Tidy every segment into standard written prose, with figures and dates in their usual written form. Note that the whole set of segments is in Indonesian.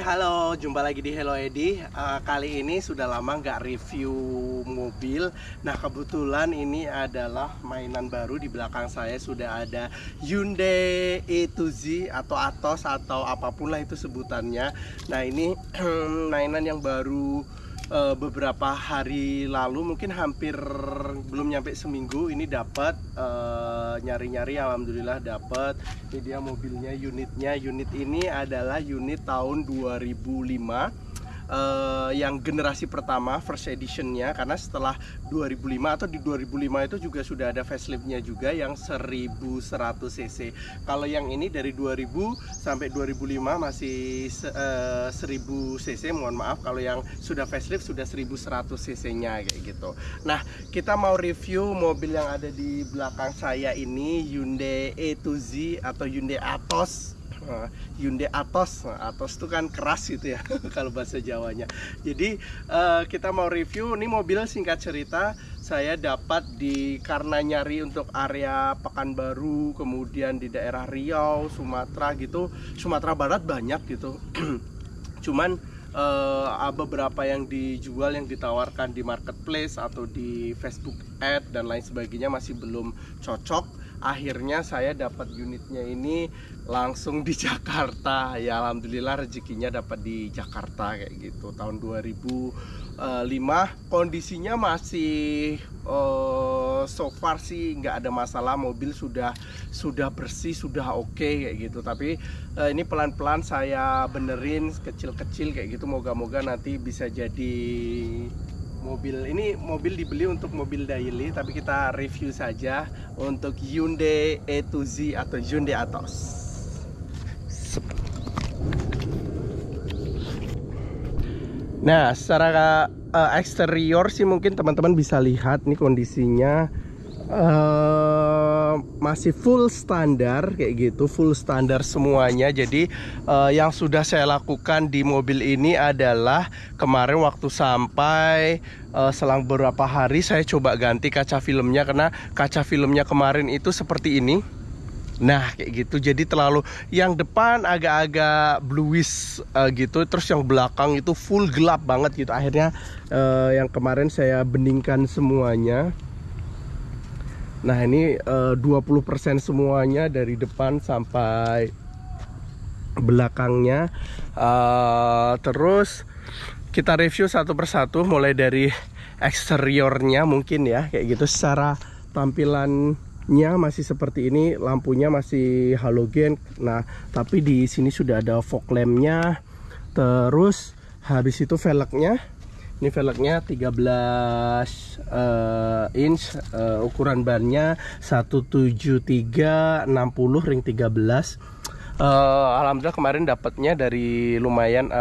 halo, jumpa lagi di Hello Edi. Kali ini sudah lama nggak review mobil. Nah, kebetulan ini adalah mainan baru. Di belakang saya sudah ada Hyundai E2Z atau Atos atau apapun lah itu sebutannya. Nah, ini mainan yang baru beberapa hari lalu, mungkin hampir belum nyampe seminggu ini dapat. Nyari-nyari alhamdulillah dapat. Ini dia mobilnya, unitnya. Unit ini adalah unit tahun 2005, yang generasi pertama, first editionnya, karena setelah 2005 atau di 2005 itu juga sudah ada faceliftnya juga yang 1100 cc. Kalau yang ini dari 2000 sampai 2005 masih 1000 cc, mohon maaf. Kalau yang sudah facelift sudah 1100 cc nya kayak gitu. Nah, kita mau review mobil yang ada di belakang saya ini, Hyundai E2Z atau Hyundai Atos. Hyundai Atos, Atos itu kan keras gitu ya kalau bahasa Jawanya. Jadi kita mau review ini mobil. Singkat cerita, saya dapat karena nyari untuk area Pekanbaru, kemudian di daerah Riau, Sumatera gitu, Sumatera Barat banyak gitu. Cuman beberapa yang dijual, yang ditawarkan di marketplace atau di Facebook ad dan lain sebagainya masih belum cocok. Akhirnya saya dapat unitnya ini langsung di Jakarta. Ya alhamdulillah rezekinya dapat di Jakarta kayak gitu. Tahun 2005, kondisinya masih so far sih nggak ada masalah. Mobil sudah bersih, sudah oke kayak gitu. Tapi ini pelan-pelan saya benerin kecil-kecil kayak gitu. Moga-moga nanti bisa jadi mobil. Ini mobil dibeli untuk mobil daily, tapi kita review saja untuk Hyundai E2Z atau Hyundai Atos. Nah, secara eksterior sih mungkin teman-teman bisa lihat nih kondisinya masih full standar kayak gitu, full standar semuanya. Jadi yang sudah saya lakukan di mobil ini adalah kemarin waktu sampai selang beberapa hari saya coba ganti kaca filmnya, karena kaca filmnya kemarin itu seperti ini. Nah kayak gitu, jadi terlalu yang depan agak-agak bluish gitu, terus yang belakang itu full gelap banget gitu. Akhirnya yang kemarin saya beningkan semuanya. Nah ini 20% semuanya dari depan sampai belakangnya. Terus kita review satu persatu, mulai dari eksteriornya mungkin ya kayak gitu. Secara tampilannya masih seperti ini, lampunya masih halogen. Nah tapi di sini sudah ada fog lampnya. Terus habis itu velgnya. Ini velgnya 13 inch, ukuran bannya 173/60 ring 13. Alhamdulillah kemarin dapatnya dari lumayan,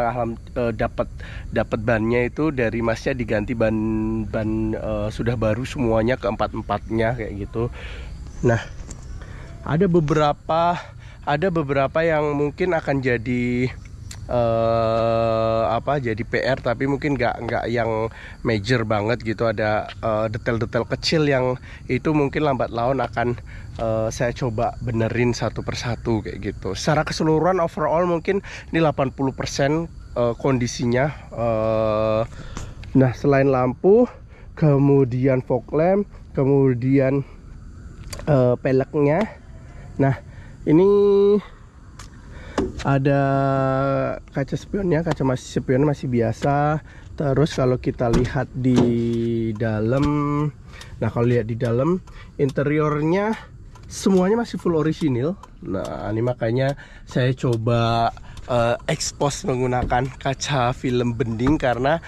dapat bannya itu dari masnya diganti ban sudah baru semuanya, keempat-empatnya kayak gitu. Nah, ada beberapa yang mungkin akan jadi jadi PR, tapi mungkin nggak yang major banget gitu. Ada detail-detail kecil yang itu mungkin lambat laun akan saya coba benerin satu persatu kayak gitu. Secara keseluruhan overall mungkin ini 80% kondisinya. Nah selain lampu, kemudian fog lamp, kemudian peleknya. Nah ini ada kaca spionnya, spionnya masih biasa. Terus kalau kita lihat di dalam, nah kalau lihat di dalam interiornya semuanya masih full original. Nah ini makanya saya coba expose menggunakan kaca film bending, karena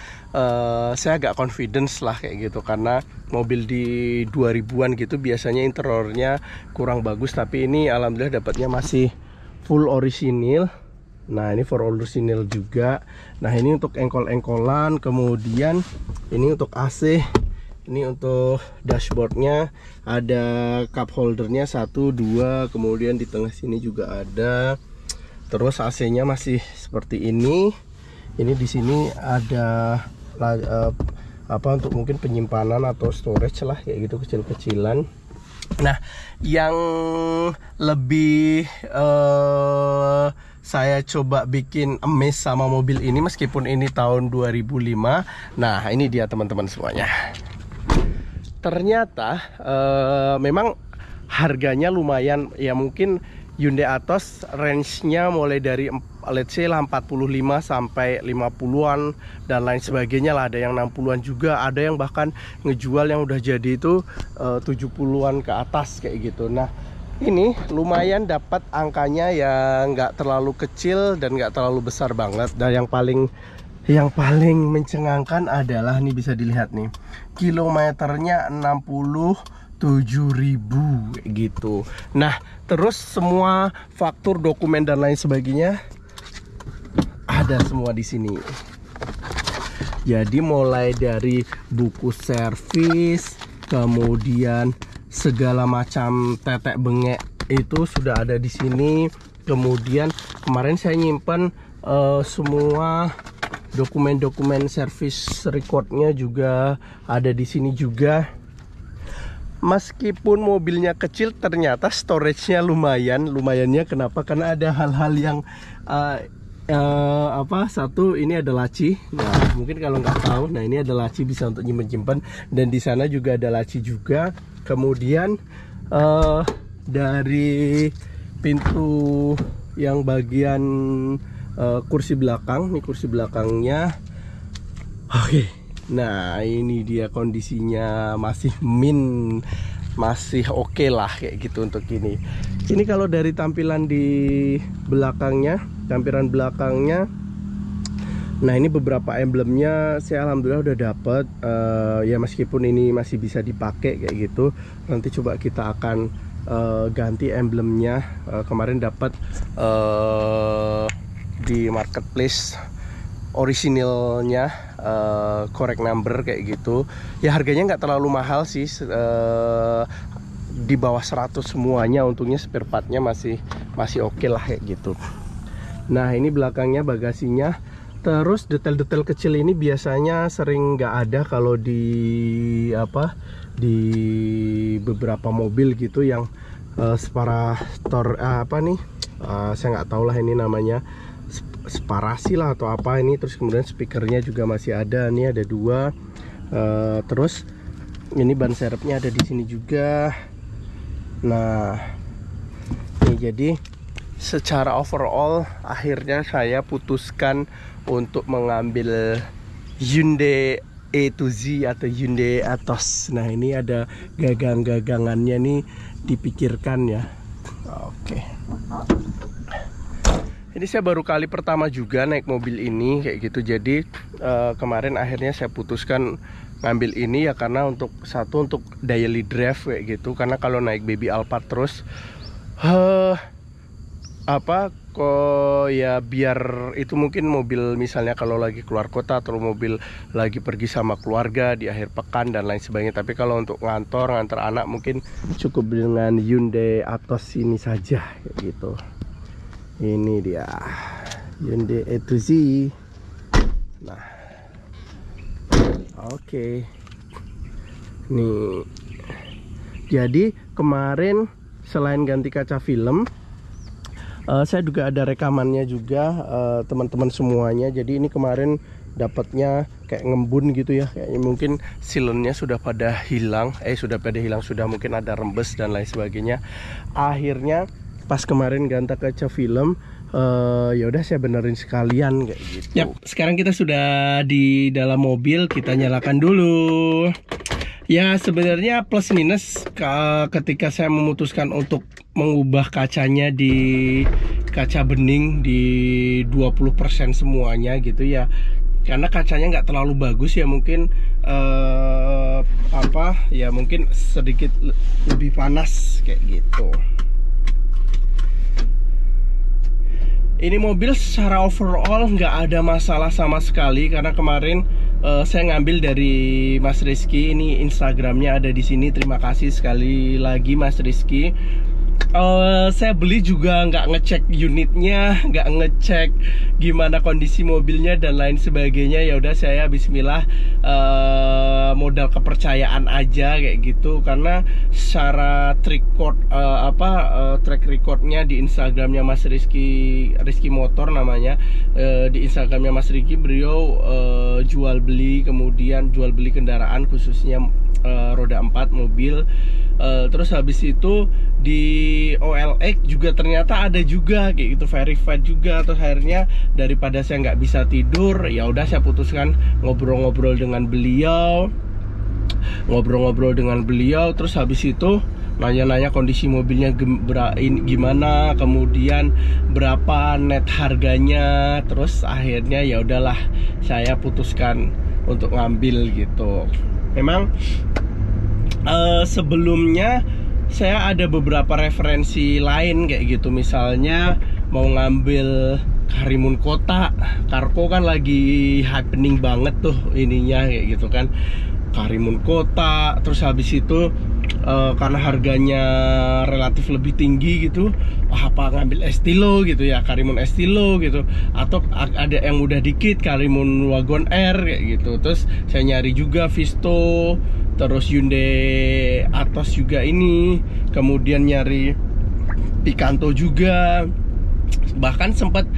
saya agak confidence lah kayak gitu, karena mobil di 2000-an gitu biasanya interiornya kurang bagus, tapi ini alhamdulillah dapatnya masih full original. Nah ini full original juga. Nah ini untuk engkol-engkolan, kemudian ini untuk AC, ini untuk dashboardnya ada cup holdernya 1, 2, kemudian di tengah sini juga ada. Terus AC nya masih seperti ini. Ini di sini ada untuk mungkin penyimpanan atau storage lah kayak gitu, kecil-kecilan. Nah, yang lebih saya coba bikin amaze sama mobil ini meskipun ini tahun 2005. Nah, ini dia teman-teman semuanya. Ternyata memang harganya lumayan ya, mungkin Hyundai Atos range-nya mulai dari let's say lah 45 sampai 50-an dan lain sebagainya lah. Ada yang 60-an juga, ada yang bahkan ngejual yang udah jadi itu 70-an ke atas kayak gitu. Nah, ini lumayan dapat angkanya ya, nggak terlalu kecil dan nggak terlalu besar banget. Dan yang paling mencengangkan adalah nih, bisa dilihat nih, kilometernya 67.000 gitu. Nah, terus semua faktur, dokumen dan lain sebagainya ada semua di sini. Jadi mulai dari buku servis, kemudian segala macam tetek bengek itu sudah ada di sini. Kemudian kemarin saya nyimpan semua dokumen-dokumen servis recordnya juga ada di sini juga. Meskipun mobilnya kecil, ternyata storage-nya lumayannya. Kenapa? Karena ada hal-hal yang satu, ini ada laci. Nah, mungkin kalau nggak tahu, nah ini ada laci bisa untuk nyimpen, dan di sana juga ada laci juga. Kemudian dari pintu yang bagian kursi belakang, nih kursi belakangnya. Oke. Nah, ini dia kondisinya masih masih oke lah kayak gitu untuk ini. Ini kalau dari tampilan di belakangnya, tampilan belakangnya. Nah, ini beberapa emblemnya saya alhamdulillah udah dapet. Ya meskipun ini masih bisa dipakai kayak gitu. Nanti coba kita akan ganti emblemnya. Kemarin dapat di marketplace orisinilnya, correct number kayak gitu. Ya harganya nggak terlalu mahal sih, di bawah 100 semuanya. Untungnya spare partnya masih oke lah kayak gitu. Nah, ini belakangnya bagasinya. Terus detail-detail kecil ini biasanya sering nggak ada kalau di beberapa mobil gitu yang separator saya nggak tahu lah ini namanya, separasi lah atau apa ini. Terus kemudian speakernya juga masih ada, nih ada 2. Terus ini ban serepnya ada di sini juga. Nah, ini jadi secara overall akhirnya saya putuskan untuk mengambil Hyundai E2Z atau Hyundai Atos. Nah, ini ada gagang-gagangannya nih, dipikirkan ya. Oke. Ini saya baru kali pertama juga naik mobil ini kayak gitu. Jadi kemarin akhirnya saya putuskan ngambil ini ya, karena untuk daily drive kayak gitu. Karena kalau naik Baby Alphard terus ya biar itu mungkin mobil misalnya kalau lagi keluar kota atau mobil lagi pergi sama keluarga di akhir pekan dan lain sebagainya. Tapi kalau untuk ngantar anak mungkin cukup dengan Hyundai Atos ini saja kayak gitu. Ini dia Hyundai E2Z. Nah, oke. Nih, jadi kemarin selain ganti kaca film, saya juga ada rekamannya juga, teman-teman semuanya. Jadi ini kemarin dapatnya kayak ngembun gitu ya, kayaknya mungkin silennya sudah pada hilang, sudah mungkin ada rembes dan lain sebagainya. Akhirnya pas kemarin ganti kaca film, ya udah saya benerin sekalian kayak gitu. Yap, sekarang kita sudah di dalam mobil, kita nyalakan dulu. Ya sebenarnya plus minus ketika saya memutuskan untuk mengubah kacanya di kaca bening di 20% semuanya gitu ya, karena kacanya nggak terlalu bagus ya, mungkin mungkin sedikit lebih panas kayak gitu. Ini mobil secara overall nggak ada masalah sama sekali, karena kemarin saya ngambil dari Mas Rizky. Ini Instagramnya ada di sini. Terima kasih sekali lagi Mas Rizky. Saya beli juga nggak ngecek unitnya, nggak ngecek gimana kondisi mobilnya dan lain sebagainya. Ya udah saya Bismillah, modal kepercayaan aja kayak gitu. Karena secara track recordnya di Instagramnya Mas Rizky Motor namanya, di Instagramnya Mas Rizky, beliau jual beli kendaraan khususnya roda 4 mobil. Terus habis itu di OLX juga ternyata ada juga kayak gitu, verified juga. Terus akhirnya daripada saya nggak bisa tidur, ya udah saya putuskan ngobrol-ngobrol dengan beliau. Terus habis itu nanya-nanya kondisi mobilnya gimana, kemudian berapa net harganya. Terus akhirnya ya udahlah, saya putuskan untuk ngambil gitu. Memang sebelumnya saya ada beberapa referensi lain kayak gitu. Misalnya mau ngambil Karimun Kota, Karko kan lagi happening banget tuh ininya kayak gitu kan, Karimun Kota. Terus habis itu karena harganya relatif lebih tinggi gitu, apa ngambil Estilo gitu ya, Karimun Estilo gitu, atau ada yang mudah dikit, Karimun Wagon R kayak gitu. Terus saya nyari juga Visto, terus Hyundai Atos juga ini, kemudian nyari Picanto juga. Bahkan sempat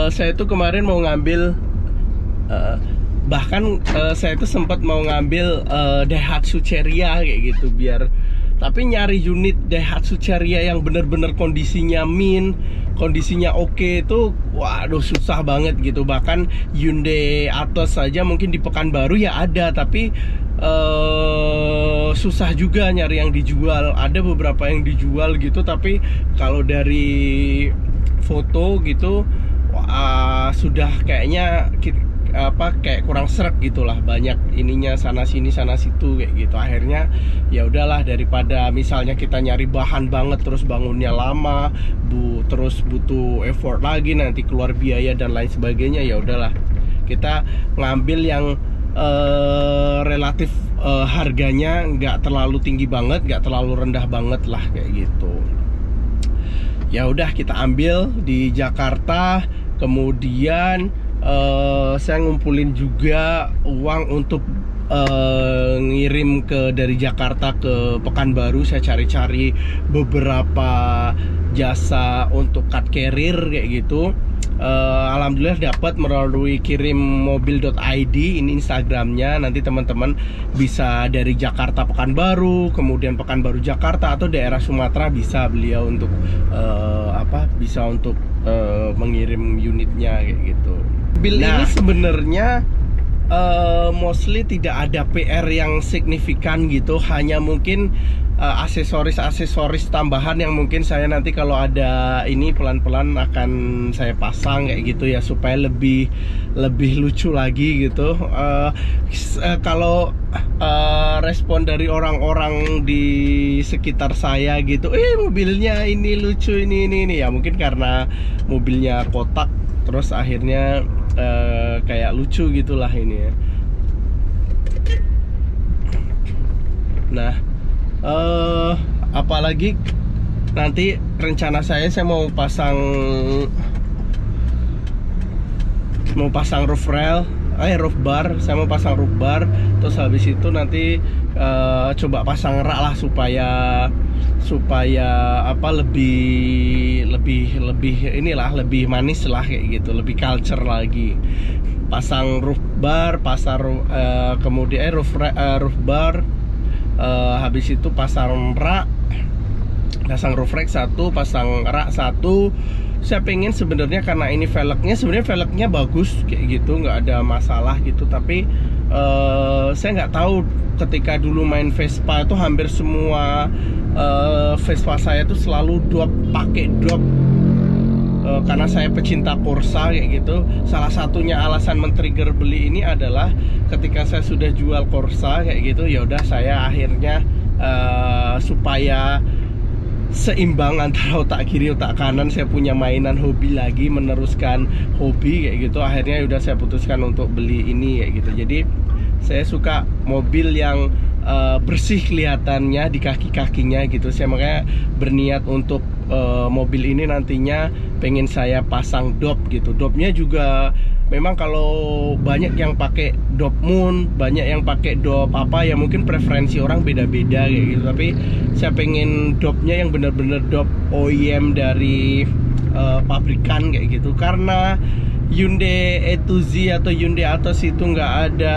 saya tuh kemarin mau ngambil saya itu sempat mau ngambil Daihatsu Ceria kayak gitu, tapi nyari unit Daihatsu Ceria yang bener-bener kondisinya kondisinya oke itu, waduh susah banget gitu. Bahkan Hyundai Atos saja mungkin di Pekanbaru ya ada, tapi susah juga nyari yang dijual. Ada beberapa yang dijual gitu, tapi kalau dari foto gitu sudah kayaknya kayak kurang srek gitulah, banyak ininya sana sini sana situ kayak gitu. Akhirnya ya udahlah, daripada misalnya kita nyari bahan banget terus bangunnya lama, terus butuh effort lagi, nanti keluar biaya dan lain sebagainya, ya udahlah kita ngambil yang relatif harganya nggak terlalu tinggi banget, nggak terlalu rendah banget lah kayak gitu. Ya udah kita ambil di Jakarta, kemudian saya ngumpulin juga uang untuk ngirim dari Jakarta ke Pekanbaru. Saya cari-cari beberapa jasa untuk cut carrier kayak gitu. Alhamdulillah dapat melalui kirimmobil.id, ini Instagramnya. Nanti teman-teman bisa dari Jakarta Pekanbaru, kemudian Pekanbaru Jakarta, atau daerah Sumatera bisa beliau untuk mengirim unitnya kayak gitu. Mobil ini sebenarnya mostly tidak ada PR yang signifikan gitu, hanya mungkin aksesoris tambahan yang mungkin saya nanti kalau ada ini pelan-pelan akan saya pasang kayak gitu ya, supaya lebih lucu lagi gitu. Kalau respon dari orang-orang di sekitar saya gitu, mobilnya ini lucu ini ya, mungkin karena mobilnya kotak terus akhirnya kayak lucu gitulah ini ya. Nah, apalagi nanti rencana saya mau pasang roof bar. Saya mau pasang roof bar, terus habis itu nanti coba pasang rak lah supaya lebih manis lah kayak gitu, lebih culture lagi. Pasang roof bar, kemudian roof bar, habis itu pasang rak, pasang roof rack 1, pasang rak 1. Saya pengen sebenarnya, karena ini velgnya bagus kayak gitu, nggak ada masalah gitu. Tapi saya nggak tahu, ketika dulu main Vespa itu hampir semua Vespa saya tuh selalu pakai drop. Karena saya pecinta Corsa kayak gitu. Salah satunya alasan men-trigger beli ini adalah ketika saya sudah jual Corsa kayak gitu, ya udah saya akhirnya supaya seimbang antara otak kiri otak kanan, saya punya mainan hobi lagi, meneruskan hobi kayak gitu. Akhirnya udah saya putuskan untuk beli ini kayak gitu. Jadi saya suka mobil yang bersih kelihatannya di kaki-kakinya gitu. Saya makanya berniat untuk mobil ini nantinya pengen saya pasang dop gitu. Dopnya juga memang kalau banyak yang pakai dop moon, banyak yang pakai dop apa ya, mungkin preferensi orang beda-beda kayak gitu. Tapi saya pengen dopnya yang bener-bener dop OEM dari pabrikan kayak gitu, karena Hyundai E2Z atau Hyundai Atos itu nggak ada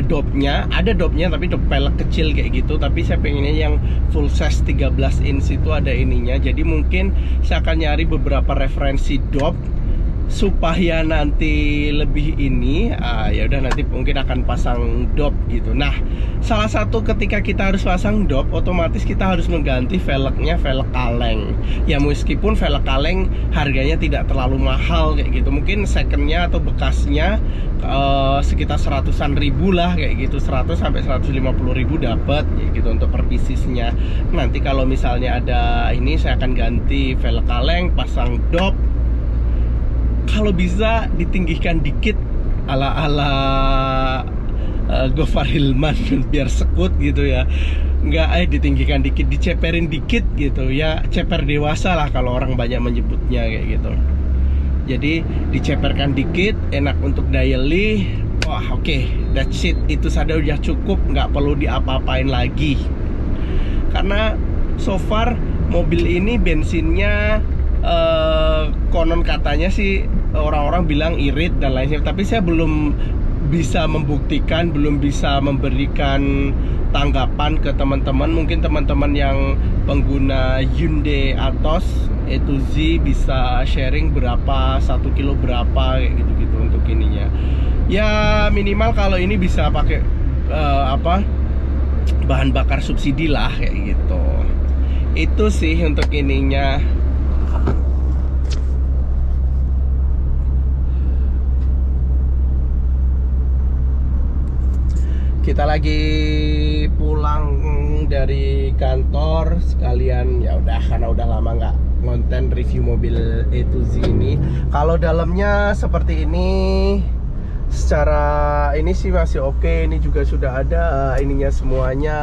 dopnya, ada dopnya tapi dop pelek kecil kayak gitu. Tapi saya pengennya yang full size 13 inch itu ada ininya. Jadi mungkin saya akan nyari beberapa referensi dop supaya nanti lebih ini, ya udah nanti mungkin akan pasang dop gitu. Nah, salah satu ketika kita harus pasang dop, otomatis kita harus mengganti velgnya, velg kaleng. Ya meskipun velg kaleng harganya tidak terlalu mahal kayak gitu, mungkin secondnya atau bekasnya sekitar 100-an ribu lah kayak gitu, 100 sampai 150 ribu dapat ya gitu untuk per piecesnya. Nanti kalau misalnya ada ini, saya akan ganti velg kaleng, pasang dop. Kalau bisa ditinggikan dikit ala Gofar Hilman biar sekut gitu ya. Enggak, ditinggikan dikit, diceperin dikit gitu ya. Ceper dewasa lah kalau orang banyak menyebutnya kayak gitu. Jadi diceperkan dikit, enak untuk daily. Wah, oke, that's it. Itu saja udah cukup, nggak perlu diapa-apain lagi. Karena so far mobil ini bensinnya konon katanya sih orang-orang bilang irit dan lainnya, tapi saya belum bisa membuktikan, belum bisa memberikan tanggapan ke teman-teman. Mungkin teman-teman yang pengguna Hyundai Atos E2Z bisa sharing berapa, 1 kilo berapa kayak gitu-gitu untuk ininya. Ya minimal kalau ini bisa pakai bahan bakar subsidi lah kayak gitu. Itu sih untuk ininya. Kita lagi pulang dari kantor sekalian, ya udah karena udah lama nggak konten review mobil E2Z ini. Kalau dalamnya seperti ini, secara ini sih masih oke. Ini juga sudah ada ininya semuanya.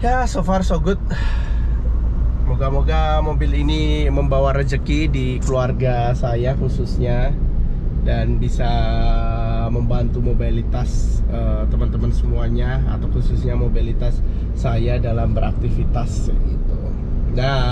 Ya so far so good. Moga-moga mobil ini membawa rezeki di keluarga saya khususnya, dan bisa membantu mobilitas teman-teman semuanya, atau khususnya mobilitas saya dalam beraktivitas gitu. Nah,